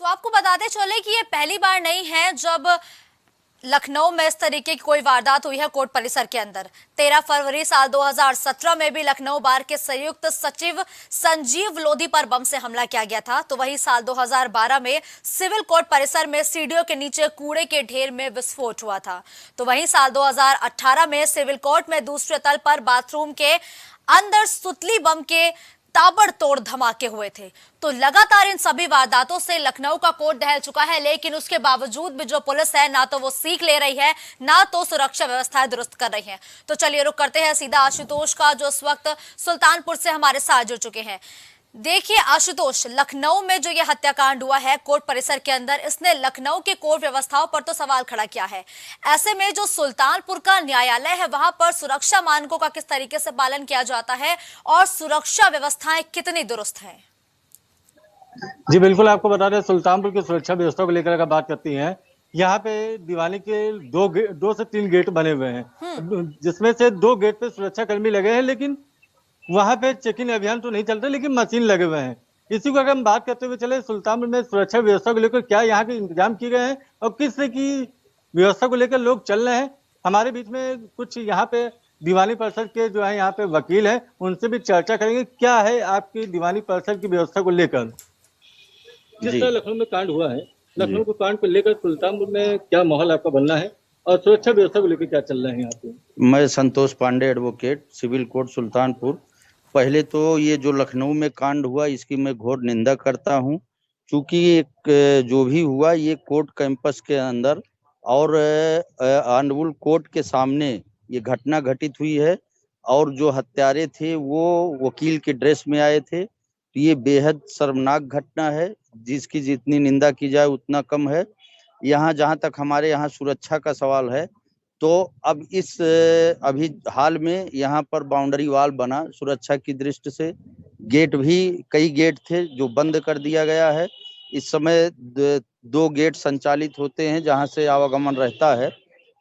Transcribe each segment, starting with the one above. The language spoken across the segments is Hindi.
तो आपको बताते चले कि ये पहली बार नहीं है जब लखनऊ में इस तरीके की कोई वारदात हुई है कोर्ट परिसर के अंदर। 13 फरवरी साल 2017 में भी लखनऊ बार के संयुक्त सचिव संजीव लोधी पर बम से हमला किया गया था। तो वही साल 2012 में सिविल कोर्ट परिसर में सीढ़ियों के नीचे कूड़े के ढेर में विस्फोट हुआ था। तो वहीं साल 2018 में सिविल कोर्ट में दूसरे तल पर बाथरूम के अंदर सुतली बम के ताबड़तोड़ धमाके हुए थे। तो लगातार इन सभी वारदातों से लखनऊ का कोट दहल चुका है, लेकिन उसके बावजूद भी जो पुलिस है ना तो वो सीख ले रही है, ना तो सुरक्षा व्यवस्थाएं दुरुस्त कर रही है। तो चलिए रुक करते हैं सीधा आशुतोष का, जो इस वक्त सुल्तानपुर से हमारे साथ जुड़ चुके हैं। देखिए आशुतोष, लखनऊ में जो ये हत्याकांड हुआ है कोर्ट परिसर के अंदर, इसने लखनऊ के कोर्ट व्यवस्थाओं पर तो सवाल खड़ा किया है। ऐसे में जो सुल्तानपुर का न्यायालय है वहां पर सुरक्षा मानकों का किस तरीके से पालन किया जाता है और सुरक्षा व्यवस्थाएं कितनी दुरुस्त हैं? जी बिल्कुल, आपको बता दें सुल्तानपुर की सुरक्षा व्यवस्था को लेकर अगर बात करती हैं, यहाँ पे दिवाली के दो से तीन गेट बने हुए हैं, जिसमें से 2 गेट पे सुरक्षा कर्मी लगे हैं, लेकिन वहां पे चेकिंग अभियान तो नहीं चलता, लेकिन मशीन लगे हुए हैं। इसी को अगर हम बात करते हुए चले, सुल्तानपुर में सुरक्षा व्यवस्था को लेकर क्या यहाँ के इंतजाम किए गए हैं और किस तरह की व्यवस्था को लेकर लोग चल रहे हैं। हमारे बीच में कुछ यहाँ पे दीवानी परिषद के जो है यहाँ पे वकील हैं, उनसे भी चर्चा करेंगे क्या है आपकी दीवानी परिषद की व्यवस्था को लेकर। जिस तरह लखनऊ में कांड हुआ है, लखनऊ के कांड को लेकर सुल्तानपुर में क्या माहौल आपका बनना है और सुरक्षा व्यवस्था को लेकर क्या चल रहा है यहाँ पे? मैं Santosh Pandey, advocate, civil court Sultanpur. पहले तो ये जो लखनऊ में कांड हुआ इसकी मैं घोर निंदा करता हूँ, क्योंकि एक जो भी हुआ ये कोर्ट कैंपस के अंदर और ऑनरेबल कोर्ट के सामने ये घटना घटित हुई है और जो हत्यारे थे वो वकील के ड्रेस में आए थे। तो ये बेहद शर्मनाक घटना है, जिसकी जितनी निंदा की जाए उतना कम है। यहाँ जहाँ तक हमारे यहाँ सुरक्षा का सवाल है, तो अब अभी हाल में यहाँ पर बाउंड्री वॉल बना सुरक्षा की दृष्टि से। गेट भी कई गेट थे जो बंद कर दिया गया है। इस समय 2 गेट संचालित होते हैं जहाँ से आवागमन रहता है,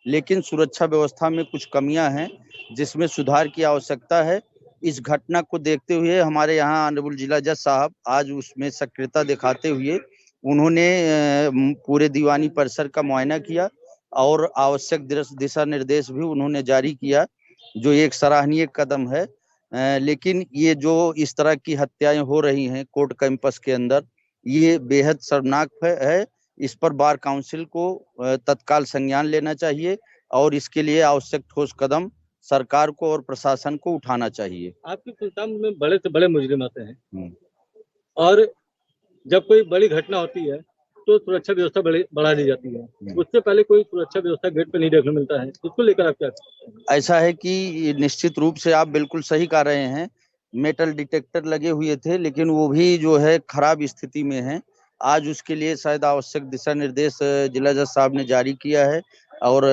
लेकिन सुरक्षा व्यवस्था में कुछ कमियां हैं जिसमें सुधार की आवश्यकता है। इस घटना को देखते हुए हमारे यहाँ ऑनरेबल जिला जज साहब आज उसमें सक्रियता दिखाते हुए उन्होंने पूरे दीवानी परिसर का मुआयना किया और आवश्यक दिशा निर्देश भी उन्होंने जारी किया, जो एक सराहनीय कदम है। लेकिन ये जो इस तरह की हत्याएं हो रही हैं कोर्ट कैंपस के अंदर, ये बेहद शर्मनाक है। इस पर बार काउंसिल को तत्काल संज्ञान लेना चाहिए और इसके लिए आवश्यक ठोस कदम सरकार को और प्रशासन को उठाना चाहिए। आपके सुल्तान में बड़े से बड़े मुजरिम आते हैं और जब कोई बड़ी घटना होती है तो सुरक्षा व्यवस्था बढ़ा दी जाती है। उससे पहले कोई सुरक्षा व्यवस्था गेट पे नहीं देखने मिलता है, इसको लेकर आप क्या? ऐसा है कि निश्चित रूप से आप बिल्कुल सही कह रहे हैं। मेटल डिटेक्टर लगे हुए थे, लेकिन वो भी जो है खराब स्थिति में है। आज उसके लिए शायद आवश्यक दिशा निर्देश जिला जज साहब ने जारी किया है और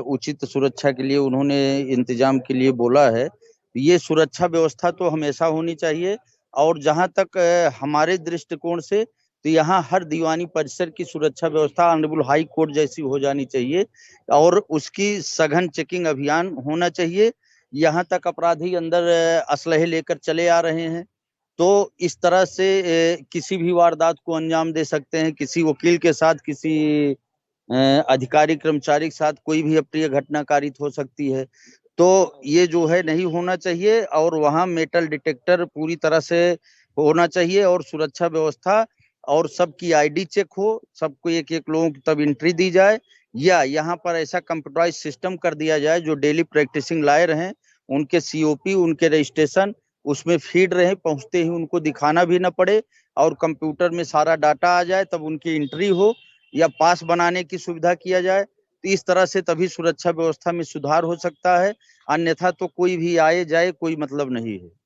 उचित सुरक्षा के लिए उन्होंने इंतजाम के लिए बोला है। ये सुरक्षा व्यवस्था तो हमेशा होनी चाहिए और जहां तक हमारे दृष्टिकोण से तो यहाँ हर दीवानी परिसर की सुरक्षा व्यवस्था ऑनरेबल हाई कोर्ट जैसी हो जानी चाहिए और उसकी सघन चेकिंग अभियान होना चाहिए। यहाँ तक अपराधी अंदर असलहे लेकर चले आ रहे हैं, तो इस तरह से किसी भी वारदात को अंजाम दे सकते हैं। किसी वकील के साथ, किसी अधिकारी कर्मचारी के साथ कोई भी अप्रिय घटना कारित हो सकती है। तो ये जो है नहीं होना चाहिए और वहाँ मेटल डिटेक्टर पूरी तरह से होना चाहिए और सुरक्षा व्यवस्था और सबकी आईडी चेक हो, सबको एक लोगों की तब एंट्री दी जाए, या यहाँ पर ऐसा कंप्यूटराइज सिस्टम कर दिया जाए जो डेली प्रैक्टिसिंग लायर हैं उनके सीओपी, उनके रजिस्ट्रेशन उसमें फीड रहे, पहुंचते ही उनको दिखाना भी ना पड़े और कंप्यूटर में सारा डाटा आ जाए, तब उनकी एंट्री हो या पास बनाने की सुविधा किया जाए। तो इस तरह से तभी सुरक्षा व्यवस्था में सुधार हो सकता है, अन्यथा तो कोई भी आए जाए कोई मतलब नहीं है।